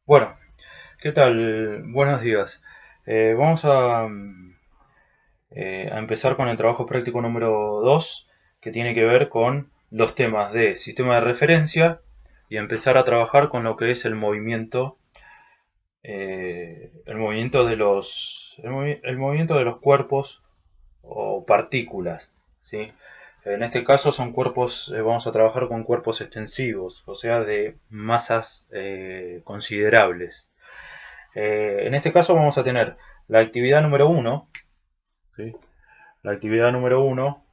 Bueno, ¿qué tal? Buenos días. Vamos a empezar con el trabajo práctico número 2, que tiene que ver con los temas de sistema de referencia y empezar a trabajar con lo que es el movimiento de el movimiento de los cuerpos o partículas, ¿sí? En este caso son cuerpos, vamos a trabajar con cuerpos extensivos, o sea, de masas considerables. En este caso vamos a tener la actividad número uno, ¿sí? La actividad número uno.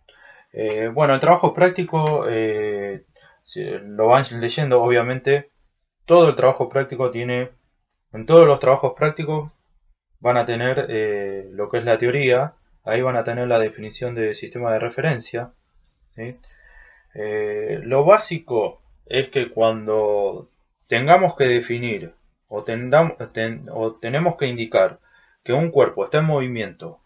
Bueno, el trabajo práctico, si lo van leyendo, obviamente, todo el trabajo práctico tiene, en todos los trabajos prácticos van a tener lo que es la teoría, ahí van a tener la definición de sistema de referencia, ¿sí? Lo básico es que cuando tengamos que definir o tenemos que indicar que un cuerpo está en movimiento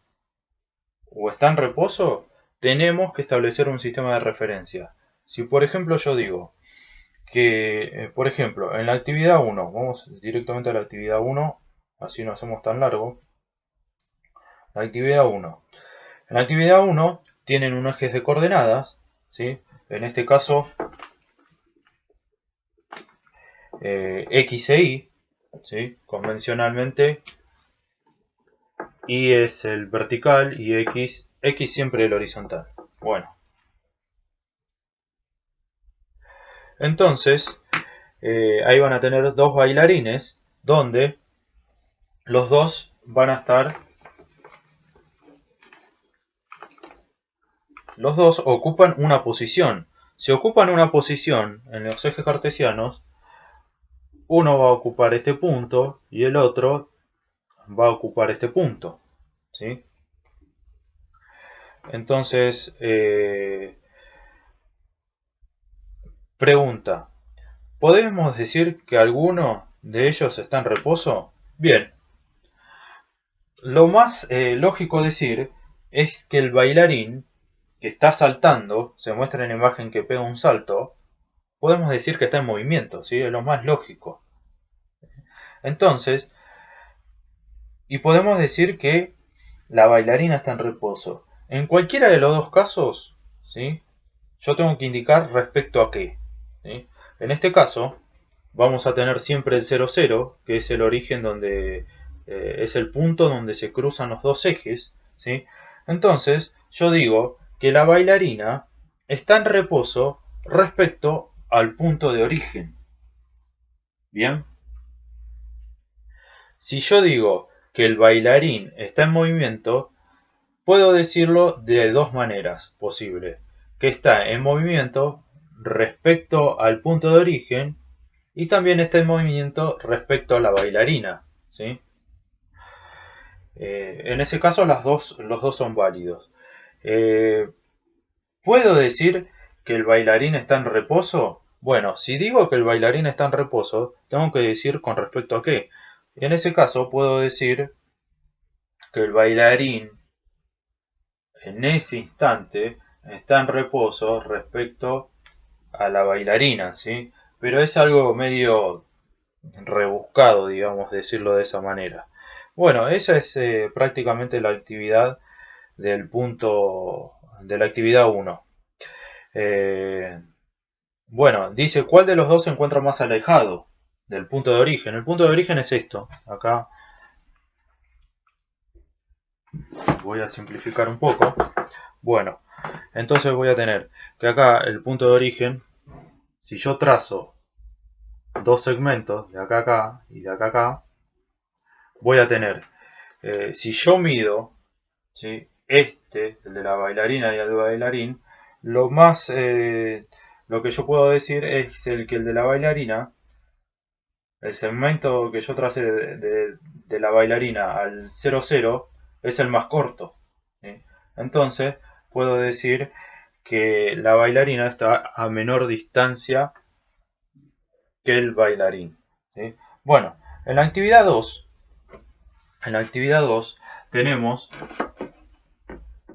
o está en reposo, tenemos que establecer un sistema de referencia. Si por ejemplo yo digo que, por ejemplo, en la actividad uno, vamos directamente a la actividad uno, así no hacemos tan largo, la actividad uno. En la actividad uno tienen un eje de coordenadas, ¿sí? En este caso X e Y, ¿sí? Convencionalmente Y es el vertical y X siempre el horizontal. Bueno, entonces ahí van a tener dos bailarines donde los dos van a estar, los dos ocupan una posición. Si ocupan una posición en los ejes cartesianos, uno va a ocupar este punto y el otro va a ocupar este punto, ¿sí? Entonces, pregunta, ¿podemos decir que alguno de ellos está en reposo? Bien, lo más lógico decir es que el bailarín que está saltando, se muestra en la imagen que pega un salto, podemos decir que está en movimiento, ¿sí? Es lo más lógico. Entonces, y podemos decir que la bailarina está en reposo. En cualquiera de los dos casos, ¿sí? Yo tengo que indicar respecto a qué, ¿sí? En este caso, vamos a tener siempre el 00, que es el origen donde es el punto donde se cruzan los dos ejes, ¿sí? Entonces, yo digo que la bailarina está en reposo respecto al punto de origen. Bien, si yo digo que el bailarín está en movimiento, puedo decirlo de dos maneras posibles. Que está en movimiento respecto al punto de origen y también está en movimiento respecto a la bailarina, ¿sí? En ese caso los dos son válidos. Eh, ¿Puedo decir que el bailarín está en reposo? Bueno, si digo que el bailarín está en reposo, tengo que decir con respecto a qué. En ese caso puedo decir que el bailarín en ese instante está en reposo respecto a la bailarina, ¿sí? Pero es algo medio rebuscado, digamos, decirlo de esa manera. Bueno, esa es prácticamente la actividad del punto de la actividad uno. Eh, bueno, dice cuál de los dos se encuentra más alejado del punto de origen. El punto de origen es esto. Acá voy a simplificar un poco. Bueno, entonces voy a tener que acá el punto de origen, si yo trazo dos segmentos de acá a acá y de acá a acá, voy a tener, si yo mido, ¿sí? Este, el de la bailarina y el de bailarín, lo más, lo que yo puedo decir es el de la bailarina, el segmento que yo tracé de la bailarina al 00 es el más corto, ¿sí? Entonces puedo decir que la bailarina está a menor distancia que el bailarín, ¿sí? Bueno, en la actividad 2, en la actividad 2 tenemos,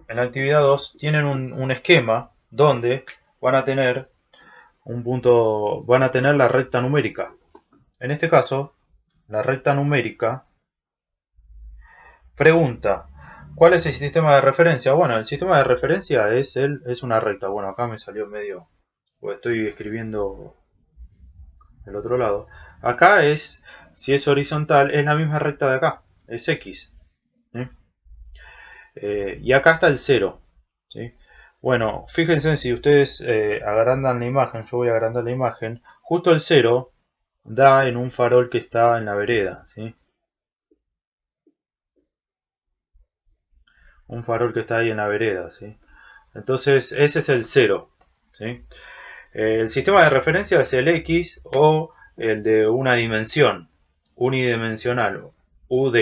en la actividad 2 tienen un esquema donde van a tener un punto, van a tener la recta numérica. En este caso, la recta numérica, pregunta, ¿cuál es el sistema de referencia? Bueno, el sistema de referencia es una recta. Bueno, acá me salió medio, pues estoy escribiendo del otro lado. Acá es, si es horizontal, es la misma recta de acá, es X. ¿Sí? Y acá está el 0. ¿Sí? Bueno, fíjense si ustedes agrandan la imagen, yo voy a agrandar la imagen, justo el 0 da en un farol que está en la vereda. ¿Sí? Un farol que está ahí en la vereda. ¿Sí? Entonces ese es el 0. ¿Sí? El sistema de referencia es el X o el de una dimensión, unidimensional, UD,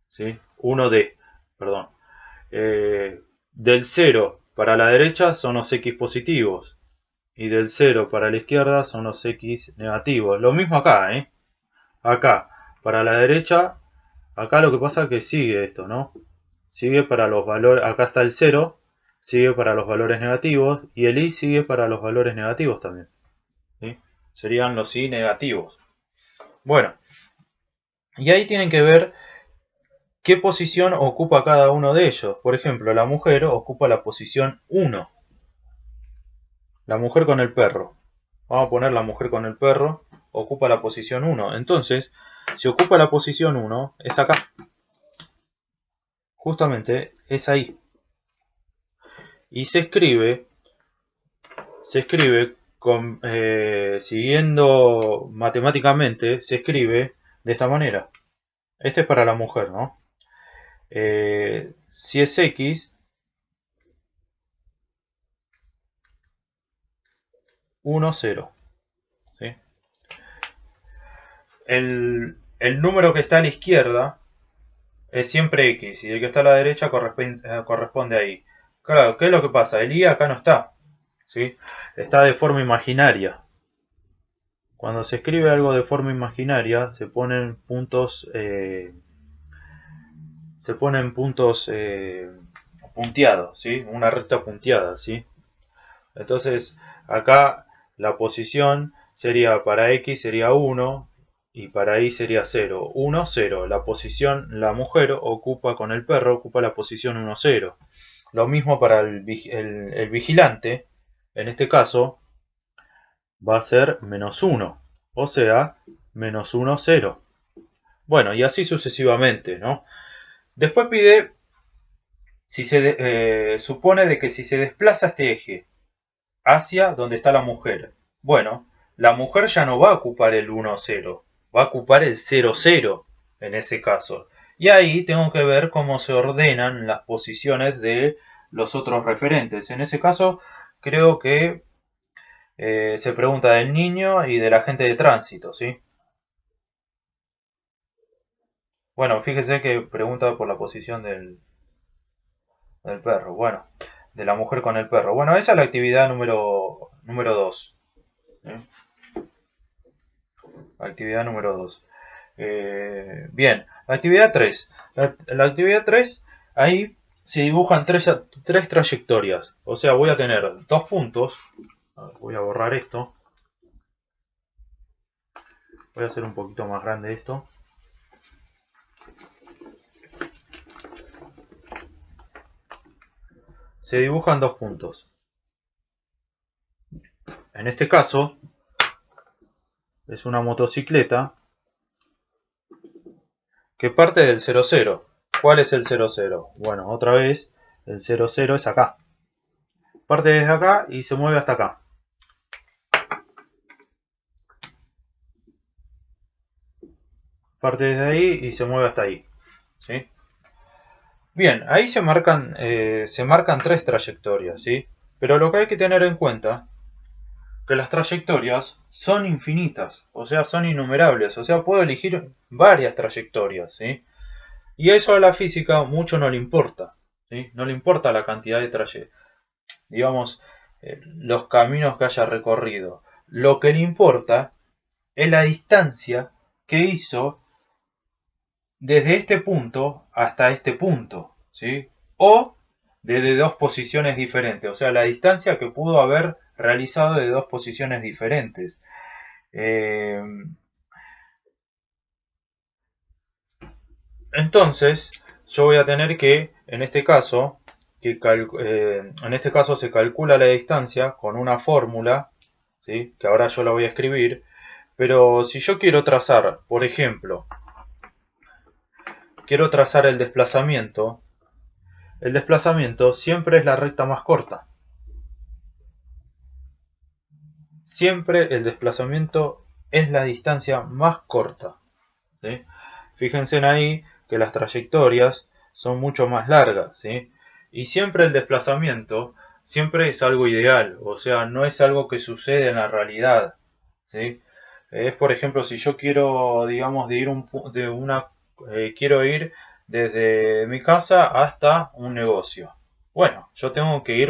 ¿sí? 1D, perdón. Del 0 para la derecha son los X positivos y del 0 para la izquierda son los X negativos. Lo mismo acá, ¿eh? Acá, para la derecha, acá lo que pasa es que sigue esto, ¿no? Sigue para los valores, acá está el 0, sigue para los valores negativos y el I sigue para los valores negativos también. ¿Sí? Serían los I negativos. Bueno, y ahí tienen que ver qué posición ocupa cada uno de ellos. Por ejemplo, la mujer ocupa la posición 1. La mujer con el perro. Vamos a poner la mujer con el perro. Ocupa la posición 1. Entonces, si ocupa la posición 1, es acá. Justamente es ahí. Y se escribe siguiendo matemáticamente, se escribe de esta manera. Este es para la mujer, ¿no? Si es X, 1, 0. ¿Sí? El número que está a la izquierda es siempre X y el que está a la derecha corresponde a Y. Claro, ¿qué es lo que pasa? El Y acá no está. ¿Sí? Está de forma imaginaria. Cuando se escribe algo de forma imaginaria se ponen puntos punteados, ¿sí? Una recta punteada, ¿sí? Entonces, acá la posición sería para X sería 1 y para Y sería 0. 1, 0. La posición, la mujer ocupa con el perro, ocupa la posición 1, 0. Lo mismo para el vigilante, en este caso, va a ser menos 1. O sea, menos 1, 0. Bueno, y así sucesivamente, ¿no? Después pide, si se supone de que si se desplaza este eje hacia donde está la mujer. Bueno, la mujer ya no va a ocupar el 1,0, va a ocupar el 0,0 en ese caso. Y ahí tengo que ver cómo se ordenan las posiciones de los otros referentes. En ese caso, creo que se pregunta del niño y del agente de tránsito, ¿sí? Bueno, fíjese que pregunta por la posición del perro. Bueno, de la mujer con el perro. Bueno, esa es la actividad número 2. Actividad número 2. Bien, actividad 3. La actividad 3, ahí se dibujan tres trayectorias. O sea, voy a tener dos puntos. Voy a borrar esto. Voy a hacer un poquito más grande esto. Se dibujan dos puntos. En este caso, es una motocicleta que parte del 0,0. ¿Cuál es el 0,0? Bueno, otra vez, el 0,0 es acá. Parte desde acá y se mueve hasta acá. Parte desde ahí y se mueve hasta ahí. ¿Sí? Bien, ahí se marcan tres trayectorias, ¿sí? Pero lo que hay que tener en cuenta que las trayectorias son infinitas, o sea, son innumerables, o sea, puedo elegir varias trayectorias, ¿sí? Y eso a la física mucho no le importa, ¿sí? No le importa la cantidad de trayectorias, digamos, los caminos que haya recorrido. Lo que le importa es la distancia que hizo desde este punto hasta este punto, ¿sí? O desde dos posiciones diferentes, o sea, la distancia que pudo haber realizado de dos posiciones diferentes. Eh, Entonces, yo voy a tener que, en este caso, se calcula la distancia con una fórmula, ¿sí? Que ahora yo la voy a escribir. Pero si yo quiero trazar, por ejemplo, quiero trazar el desplazamiento siempre es la recta más corta. Siempre el desplazamiento es la distancia más corta, ¿sí? Fíjense en ahí que las trayectorias son mucho más largas, ¿sí? Y siempre el desplazamiento siempre es algo ideal, o sea, no es algo que sucede en la realidad, ¿sí? Es, por ejemplo, si yo quiero, digamos, quiero ir desde mi casa hasta un negocio. Bueno, yo tengo que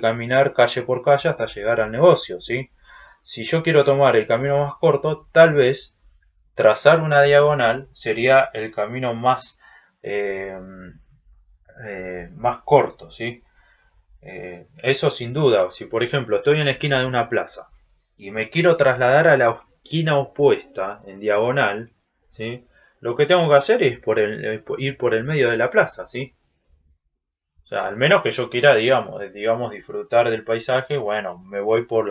caminar calle por calle hasta llegar al negocio, ¿sí? Si yo quiero tomar el camino más corto, tal vez trazar una diagonal sería el camino eh, más corto, ¿sí? Eso sin duda. Si por ejemplo estoy en la esquina de una plaza y me quiero trasladar a la esquina opuesta en diagonal, ¿sí? Lo que tengo que hacer es ir por el medio de la plaza, ¿sí? O sea, al menos que yo quiera, digamos, disfrutar del paisaje, bueno, me voy por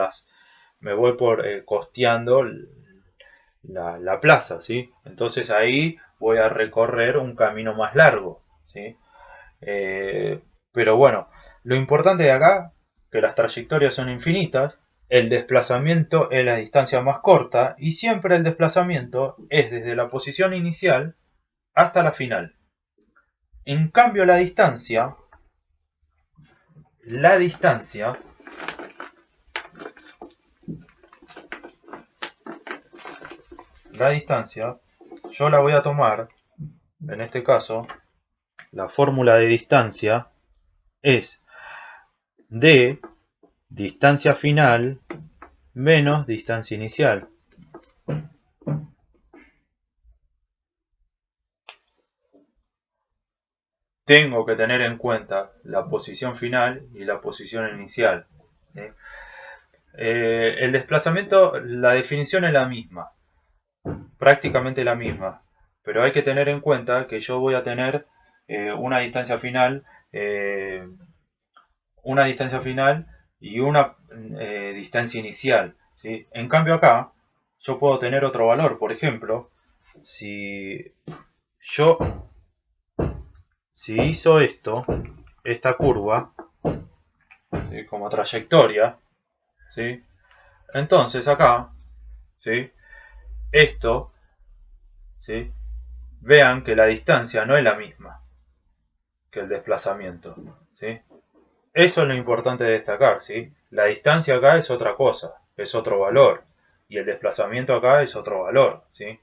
costeando la plaza, ¿sí? Entonces ahí voy a recorrer un camino más largo, ¿sí? Eh, pero bueno, lo importante de acá, que las trayectorias son infinitas, el desplazamiento es la distancia más corta y siempre el desplazamiento es desde la posición inicial hasta la final. En cambio la distancia, la distancia, yo la voy a tomar, en este caso, la fórmula de distancia es d distancia final menos distancia inicial. Tengo que tener en cuenta la posición final y la posición inicial, ¿sí? El desplazamiento, la definición es la misma, prácticamente la misma, pero hay que tener en cuenta que yo voy a tener una distancia final, eh, una distancia final y una distancia inicial, ¿sí? En cambio acá yo puedo tener otro valor. Por ejemplo, si yo si hizo esta curva, ¿sí? Como trayectoria, ¿sí? Entonces acá, ¿sí? Esto, ¿sí? Vean que la distancia no es la misma que el desplazamiento, ¿sí? Eso es lo importante de destacar, ¿sí? La distancia acá es otra cosa, es otro valor, y el desplazamiento acá es otro valor, ¿sí?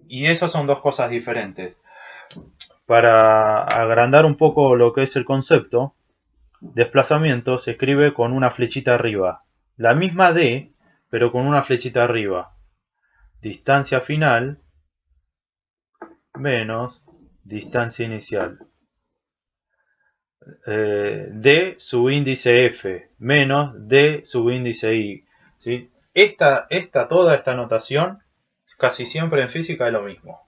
Y esas son dos cosas diferentes. Para agrandar un poco lo que es el concepto, desplazamiento se escribe con una flechita arriba. La misma D, pero con una flechita arriba. Distancia final menos distancia inicial. D subíndice F menos D subíndice I. ¿Sí? Toda esta notación casi siempre en física es lo mismo.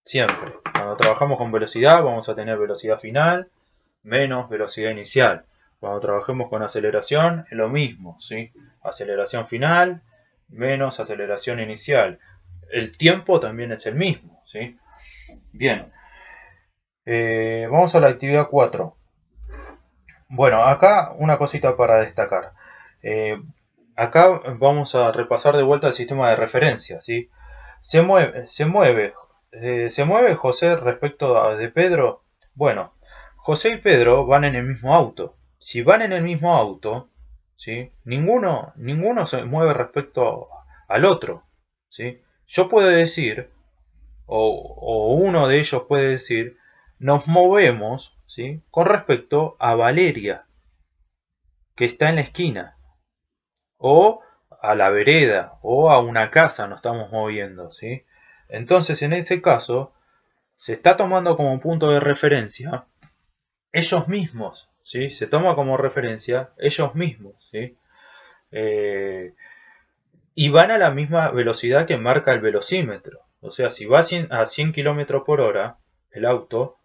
Siempre. Cuando trabajamos con velocidad vamos a tener velocidad final menos velocidad inicial. Cuando trabajemos con aceleración es lo mismo, ¿sí? Aceleración final menos aceleración inicial. El tiempo también es el mismo, ¿sí? Bien, vamos a la actividad 4. Bueno, acá una cosita para destacar. Eh, Acá vamos a repasar de vuelta el sistema de referencia, ¿sí? Se mueve José de Pedro. Bueno, José y Pedro van en el mismo auto. Si van en el mismo auto, ¿sí? Ninguno se mueve respecto al otro, ¿sí? Yo puedo decir, o uno de ellos puede decir, nos movemos, ¿sí? Con respecto a Valeria, que está en la esquina, o a la vereda, o a una casa nos estamos moviendo, ¿sí? Entonces, en ese caso, se está tomando como punto de referencia ellos mismos, ¿sí? Se toma como referencia ellos mismos, ¿sí? Eh, y van a la misma velocidad que marca el velocímetro, O sea, si va a 100 km por hora el auto,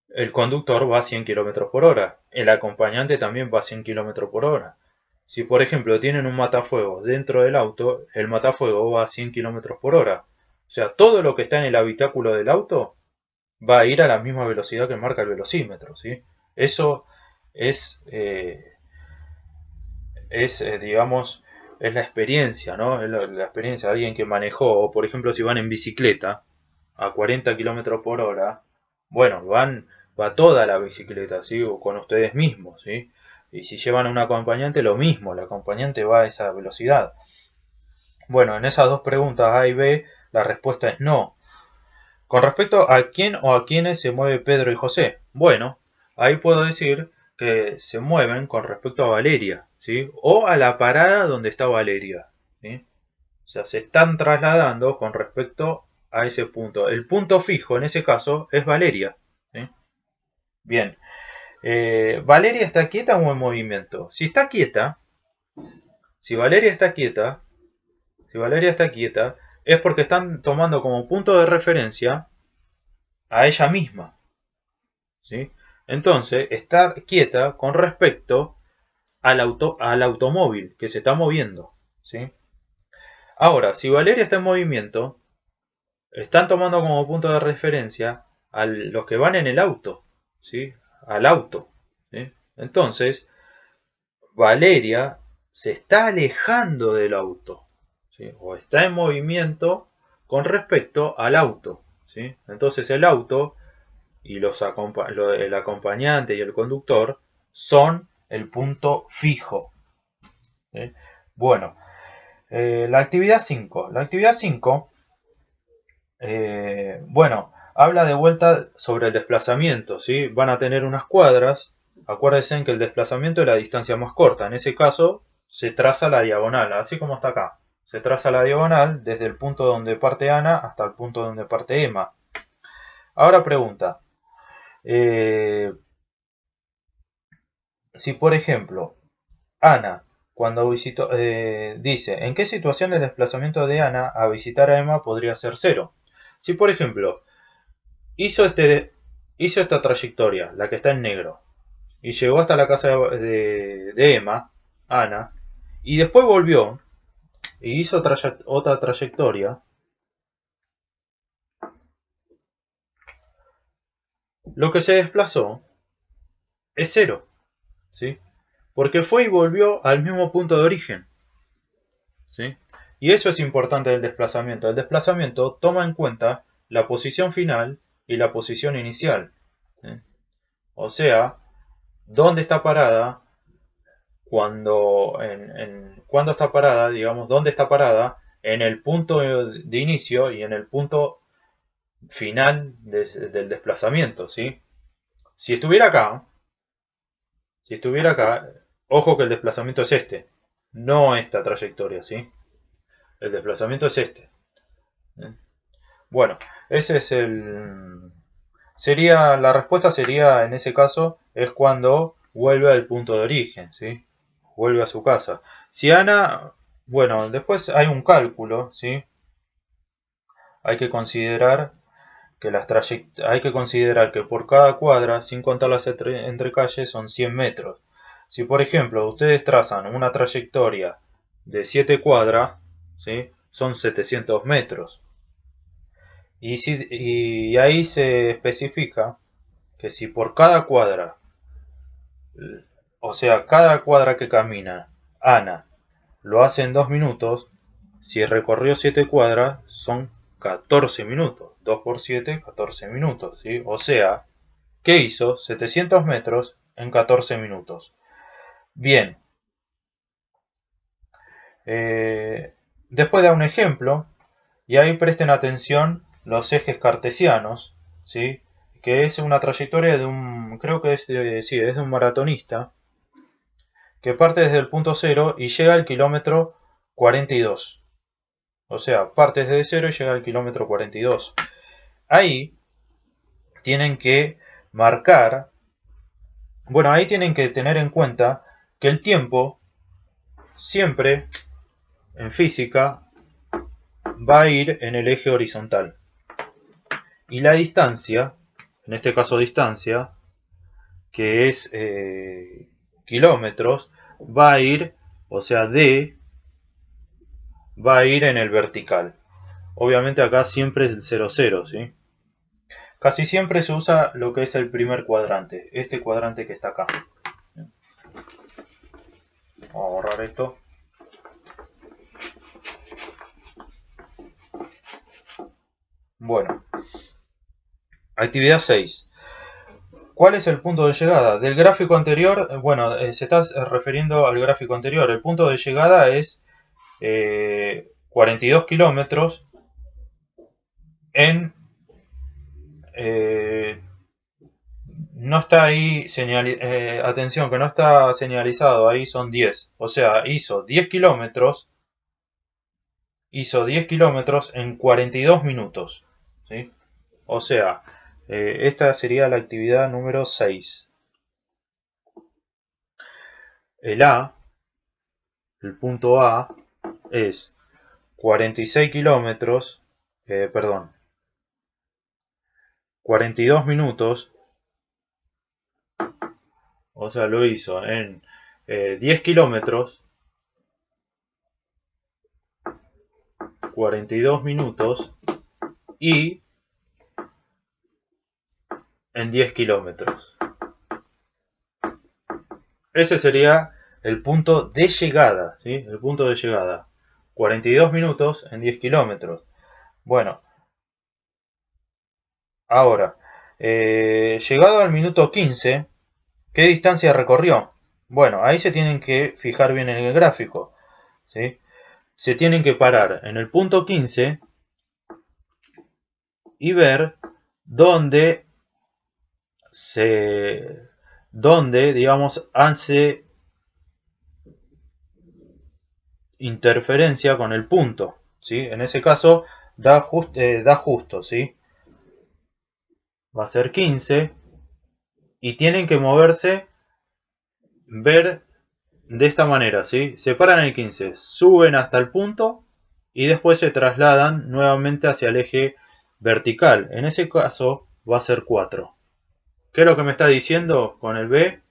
el conductor va a 100 km por hora. El acompañante también va a 100 km por hora. Si por ejemplo tienen un matafuego dentro del auto, el matafuego va a 100 km por hora. O sea, todo lo que está en el habitáculo del auto va a ir a la misma velocidad que marca el velocímetro, ¿sí? Eso es, digamos, es la experiencia, ¿no? Es la experiencia de alguien que manejó, o por ejemplo si van en bicicleta a 40 km por hora, bueno, va toda la bicicleta, ¿sí? O con ustedes mismos, ¿sí? Y si llevan a un acompañante, lo mismo, el acompañante va a esa velocidad. Bueno, en esas dos preguntas A y B, la respuesta es no. Con respecto a quién o a quiénes se mueve Pedro y José, bueno, ahí puedo decir que se mueven con respecto a Valeria, ¿sí? O a la parada donde está Valeria, ¿sí? O sea, se están trasladando con respecto a ese punto. El punto fijo en ese caso es Valeria, ¿sí? Bien, ¿Valeria está quieta o en movimiento? Si está quieta, si Valeria está quieta, si Valeria está quieta, es porque están tomando como punto de referencia a ella misma, ¿sí? Entonces, estar quieta con respecto al automóvil que se está moviendo, ¿sí? Ahora, si Valeria está en movimiento, están tomando como punto de referencia a los que van en el auto, ¿sí? Al auto, ¿sí? Entonces, Valeria se está alejando del auto, ¿sí? O está en movimiento con respecto al auto, ¿sí? Entonces el auto y el acompañante y el conductor son el punto fijo, ¿sí? Bueno, la actividad 5. La actividad 5, bueno, habla de vuelta sobre el desplazamiento, ¿sí? Van a tener unas cuadras. Acuérdense que el desplazamiento es la distancia más corta. En ese caso, se traza la diagonal, así como está acá. Se traza la diagonal desde el punto donde parte Ana hasta el punto donde parte Emma. Ahora pregunta, eh, si por ejemplo, Ana, cuando visitó, dice, ¿en qué situación el desplazamiento de Ana a visitar a Emma podría ser cero? Si por ejemplo, hizo, hizo esta trayectoria, la que está en negro, y llegó hasta la casa de Emma, Ana, y después volvió y hizo otra trayectoria, lo que se desplazó es cero, ¿sí? Porque fue y volvió al mismo punto de origen, ¿sí? Y eso es importante del desplazamiento. El desplazamiento toma en cuenta la posición final y la posición inicial, ¿sí? O sea, dónde está parada cuando está parada, digamos, dónde está parada en el punto de inicio y en el punto final del desplazamiento, ¿sí? Si estuviera acá, si estuviera acá, ojo que el desplazamiento es este, no esta trayectoria, ¿sí? El desplazamiento es este. ¿Eh? Bueno, ese es la respuesta sería, en ese caso, es cuando vuelve al punto de origen, ¿sí? Vuelve a su casa. Si Ana, bueno, después hay un cálculo, ¿sí? Hay que considerar hay que considerar que por cada cuadra, sin contar las entre calles, son 100 metros. Si por ejemplo ustedes trazan una trayectoria de 7 cuadras, ¿sí? Son 700 metros. Y ahí se especifica que si por cada cuadra, o sea, cada cuadra que camina Ana lo hace en 2 minutos, si recorrió 7 cuadras son 14 minutos. 2 por 7, 14 minutos, ¿sí? O sea, ¿qué hizo? 700 metros en 14 minutos. Bien, después da un ejemplo, y ahí presten atención los ejes cartesianos, ¿sí? Que es una trayectoria de un, creo que es sí, es de un maratonista, que parte desde el punto cero y llega al kilómetro 42. O sea, parte desde cero y llega al kilómetro 42. Ahí tienen que marcar, bueno, ahí tienen que tener en cuenta que el tiempo siempre en física va a ir en el eje horizontal. Y la distancia, en este caso distancia, que es kilómetros, va a ir, o sea, D va a ir en el vertical. Obviamente acá siempre es el 0, 0, ¿sí? Casi siempre se usa lo que es el primer cuadrante, este cuadrante que está acá. Vamos a borrar esto. Bueno, actividad 6. ¿Cuál es el punto de llegada? Del gráfico anterior, bueno, se está refiriendo al gráfico anterior. El punto de llegada es 42 kilómetros en... no está ahí, atención, que no está señalizado, ahí son 10. O sea, hizo 10 kilómetros en 42 minutos. ¿Sí? O sea, esta sería la actividad número 6. El punto A es 46 kilómetros, perdón, 42 minutos, o sea, lo hizo en 10 kilómetros, 42 minutos y en 10 kilómetros. Ese sería el punto de llegada, ¿sí? El punto de llegada. 42 minutos en 10 kilómetros. Bueno, ahora, llegado al minuto 15, ¿qué distancia recorrió? Bueno, ahí se tienen que fijar bien en el gráfico, ¿sí? Se tienen que parar en el punto 15 y ver dónde digamos, hace interferencia con el punto, ¿sí? En ese caso da justo, ¿sí? Va a ser 15 y tienen que moverse, ver de esta manera, ¿sí? Se paran en el 15, suben hasta el punto y después se trasladan nuevamente hacia el eje vertical. En ese caso va a ser 4. ¿Qué es lo que me está diciendo con el B?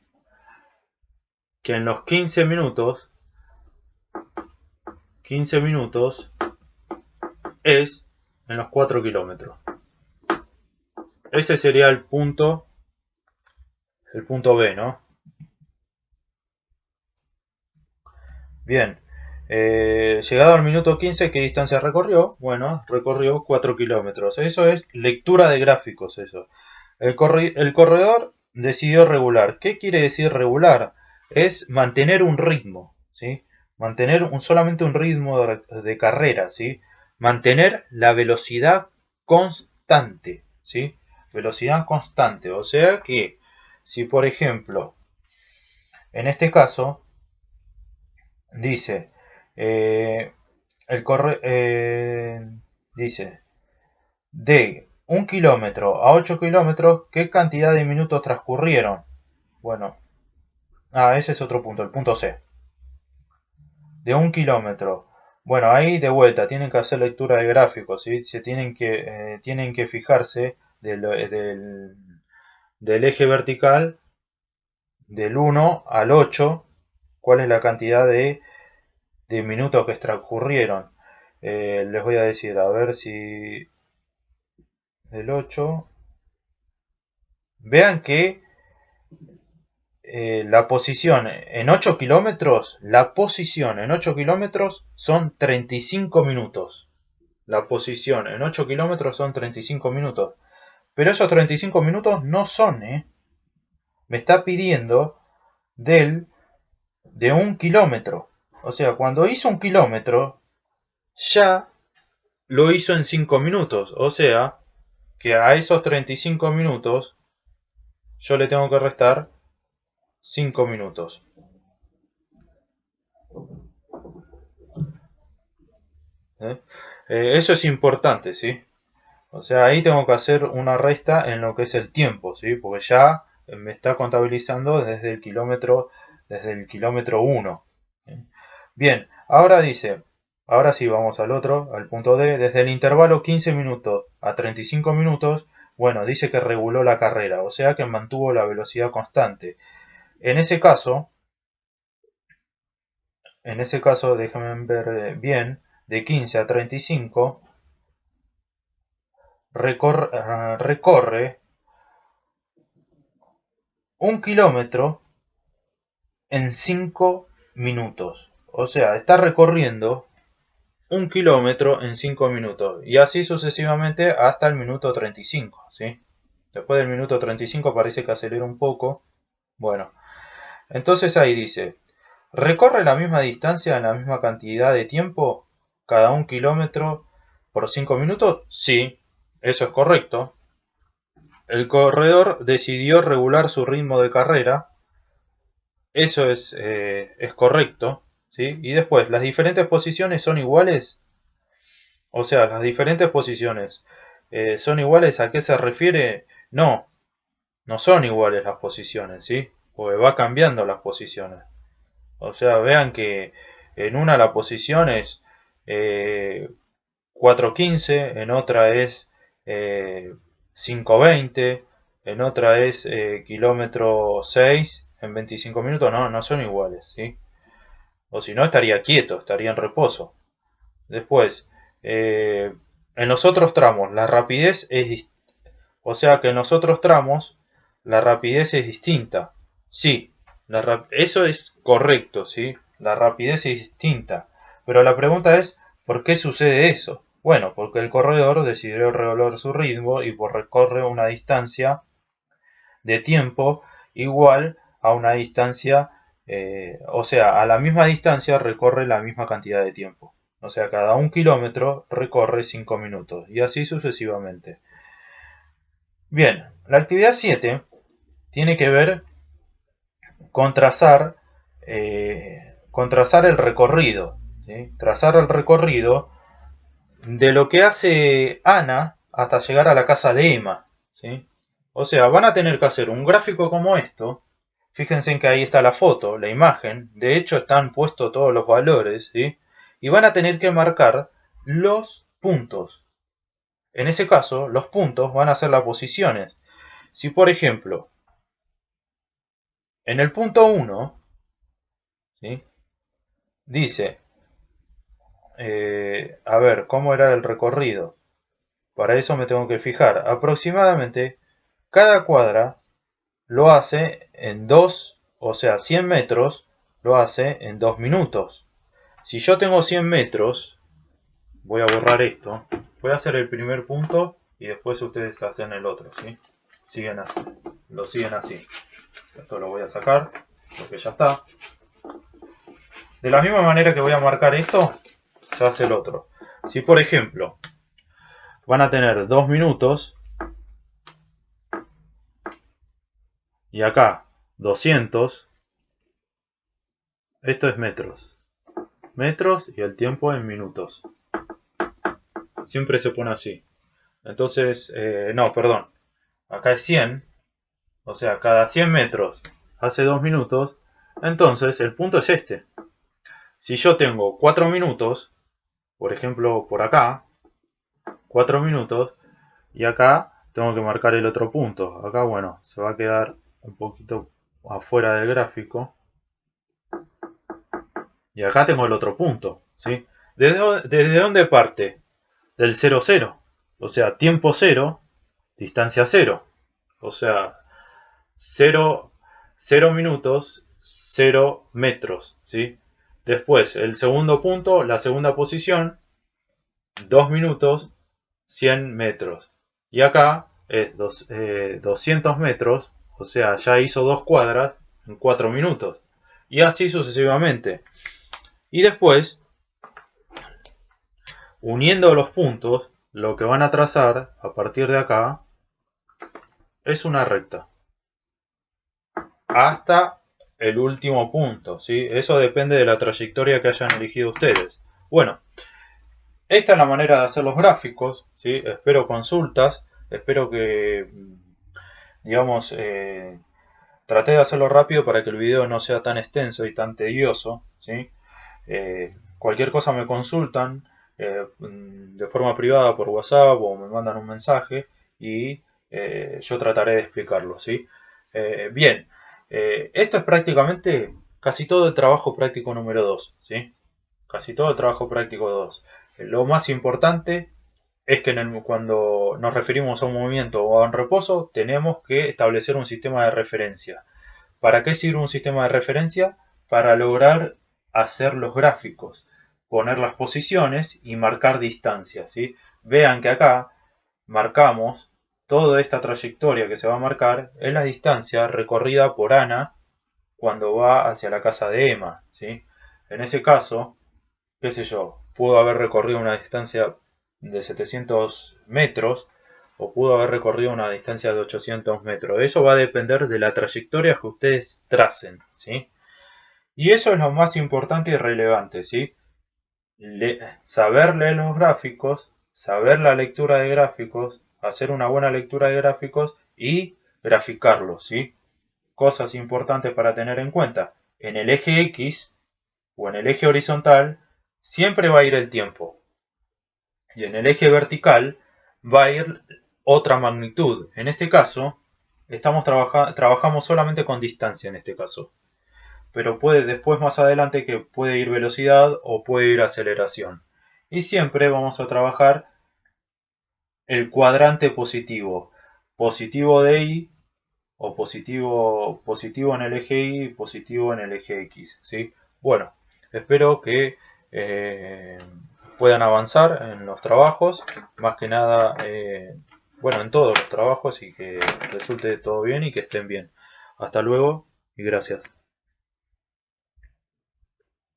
Que en los 15 minutos es en los 4 kilómetros. Ese sería el punto B, ¿no? Bien, llegado al minuto 15, ¿qué distancia recorrió? Bueno, recorrió 4 kilómetros. Eso es lectura de gráficos, eso. El corredor decidió regular. ¿Qué quiere decir regular? Es mantener un ritmo, ¿sí? Mantener solamente un ritmo de carrera, ¿sí? Mantener la velocidad constante, ¿sí? Velocidad constante. O sea que, si por ejemplo, en este caso, dice, dice, de 1 kilómetro a 8 kilómetros, ¿qué cantidad de minutos transcurrieron? Bueno, ese es otro punto, el punto C. De 1 kilómetro. Bueno, ahí de vuelta, tienen que hacer lectura de gráficos, ¿sí? Tienen que fijarse del eje vertical, del 1 al 8, cuál es la cantidad de minutos que transcurrieron. Les voy a decir, a ver si del 8. Vean que la posición en 8 kilómetros, son 35 minutos. La posición en 8 kilómetros son 35 minutos. Pero esos 35 minutos no son, me está pidiendo de 1 kilómetro. O sea, cuando hizo 1 kilómetro, ya lo hizo en 5 minutos. O sea, que a esos 35 minutos yo le tengo que restar 5 minutos. Eso es importante, ¿sí? O sea, ahí tengo que hacer una resta en lo que es el tiempo, ¿sí? Porque ya me está contabilizando desde el kilómetro 1. Bien, ahora dice, ahora sí vamos al punto D, desde el intervalo 15 minutos a 35 minutos, bueno, dice que reguló la carrera, o sea que mantuvo la velocidad constante. En ese caso, déjenme ver bien, de 15 a 35 recorre 1 kilómetro en 5 minutos. O sea, está recorriendo 1 kilómetro en 5 minutos. Y así sucesivamente hasta el minuto 35. ¿Sí? Después del minuto 35 parece que acelera un poco. Bueno, entonces ahí dice, ¿recorre la misma distancia en la misma cantidad de tiempo cada 1 kilómetro por 5 minutos? Sí, eso es correcto. El corredor decidió regular su ritmo de carrera. Eso es correcto. ¿Sí? Y después, ¿las diferentes posiciones son iguales? O sea, las diferentes posiciones son iguales. ¿A qué se refiere? No, no son iguales las posiciones, ¿sí? Porque va cambiando las posiciones. O sea, vean que en una la posición es 4:15, en otra es 5:20, en otra es kilómetro 6 en 25 minutos. No, no son iguales, ¿sí? O si no, estaría quieto, estaría en reposo. Después, en los otros tramos, la rapidez es... O sea que en los otros tramos, la rapidez es distinta. Sí, eso es correcto, ¿sí? La rapidez es distinta. Pero la pregunta es, ¿por qué sucede eso? Bueno, porque el corredor decidió regular su ritmo y pues recorre una distancia de tiempo igual a una distancia, o sea, a la misma distancia recorre la misma cantidad de tiempo. O sea, cada 1 kilómetro recorre 5 minutos y así sucesivamente. Bien, la actividad 7 tiene que ver con trazar el recorrido. ¿Sí? Trazar el recorrido de lo que hace Ana hasta llegar a la casa de Emma. ¿Sí? O sea, van a tener que hacer un gráfico como esto. Fíjense en que ahí está la foto, la imagen. De hecho, están puestos todos los valores. ¿Sí? Y van a tener que marcar los puntos. En ese caso, los puntos van a ser las posiciones. Si, por ejemplo, en el punto 1, ¿sí? Dice, a ver, ¿cómo era el recorrido? Para eso me tengo que fijar. Aproximadamente, cada cuadra lo hace en 2, o sea, 100 metros lo hace en 2 minutos. Si yo tengo 100 metros, voy a borrar esto. Voy a hacer el primer punto y después ustedes hacen el otro, ¿sí? Lo siguen así. Esto lo voy a sacar porque ya está. De la misma manera que voy a marcar esto, se hace el otro. Si por ejemplo van a tener 2 minutos y acá 200, esto es metros. Metros y el tiempo en minutos. Siempre se pone así. Entonces, no, perdón. Acá es 100. O sea, cada 100 metros hace 2 minutos. Entonces, el punto es este. Si yo tengo 4 minutos, por ejemplo, por acá, 4 minutos, y acá tengo que marcar el otro punto. Acá, bueno, se va a quedar un poquito afuera del gráfico. Y acá tengo el otro punto, ¿sí? ¿Desde dónde parte? Del 0, 0. O sea, tiempo 0, distancia 0. O sea, 0, 0 minutos, 0 metros, ¿sí? Después, el segundo punto, la segunda posición, 2 minutos, 100 metros. Y acá es 200 metros, o sea, ya hizo 2 cuadras en 4 minutos. Y así sucesivamente. Y después, uniendo los puntos, lo que van a trazar a partir de acá es una recta. Hasta el último punto, ¿sí? Eso depende de la trayectoria que hayan elegido ustedes. Bueno, esta es la manera de hacer los gráficos, ¿sí? Espero consultas, espero que, digamos, traté de hacerlo rápido para que el video no sea tan extenso y tan tedioso, ¿sí? Cualquier cosa me consultan. de forma privada por WhatsApp o me mandan un mensaje y yo trataré de explicarlo, ¿sí? Bien, esto es prácticamente casi todo el trabajo práctico número 2, ¿sí? Casi todo el trabajo práctico 2. Lo más importante es que cuando nos referimos a un movimiento o a un reposo, tenemos que establecer un sistema de referencia. ¿Para qué sirve un sistema de referencia? Para lograr hacer los gráficos, poner las posiciones y marcar distancias, ¿sí? Vean que acá marcamos toda esta trayectoria que se va a marcar es la distancia recorrida por Ana cuando va hacia la casa de Emma, ¿sí? En ese caso, qué sé yo, pudo haber recorrido una distancia de 700 metros o pudo haber recorrido una distancia de 800 metros. Eso va a depender de la trayectoria que ustedes tracen, ¿sí? Y eso es lo más importante y relevante, ¿sí? Saber leer los gráficos, saber la lectura de gráficos, hacer una buena lectura de gráficos y graficarlos, ¿sí? Cosas importantes para tener en cuenta. En el eje X o en el eje horizontal siempre va a ir el tiempo. Y en el eje vertical va a ir otra magnitud. En este caso, trabajamos solamente con distancia en este caso. Pero puede después más adelante que puede ir velocidad o puede ir aceleración. Y siempre vamos a trabajar el cuadrante positivo. Positivo de Y o positivo en el eje Y y positivo en el eje X, ¿sí? Bueno, espero que puedan avanzar en los trabajos, más que nada, bueno, en todos los trabajos y que resulte todo bien y que estén bien. Hasta luego y gracias.